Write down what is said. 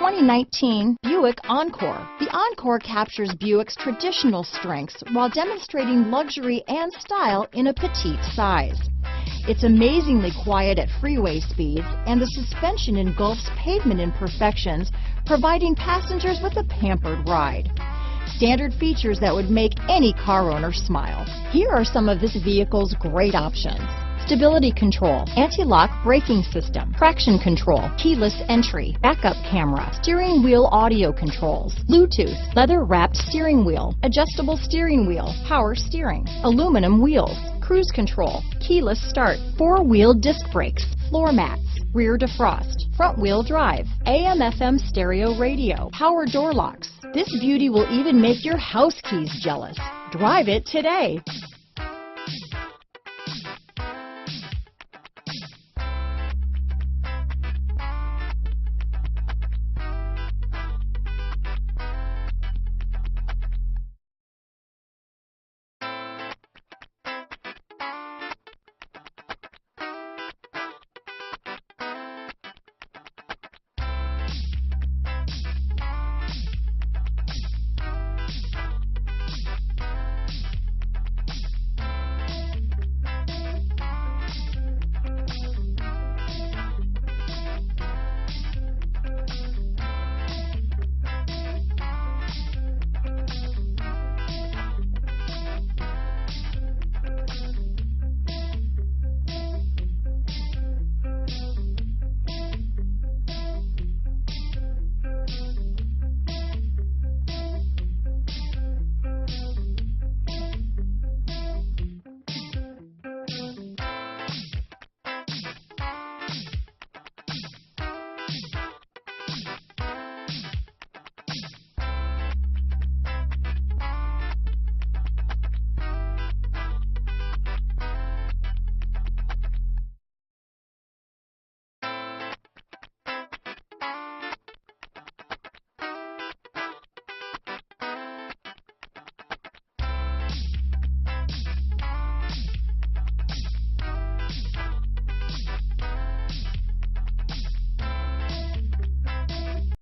2019 Buick Encore. The Encore captures Buick's traditional strengths while demonstrating luxury and style in a petite size. It's amazingly quiet at freeway speeds, and the suspension engulfs pavement imperfections, providing passengers with a pampered ride. Standard features that would make any car owner smile. Here are some of this vehicle's great options: stability control, anti-lock braking system, traction control, keyless entry, backup camera, steering wheel audio controls, Bluetooth, leather-wrapped steering wheel, adjustable steering wheel, power steering, aluminum wheels, cruise control, keyless start, four-wheel disc brakes, floor mats, rear defrost, front-wheel drive, AM/FM stereo radio, power door locks. This beauty will even make your house keys jealous. Drive it today.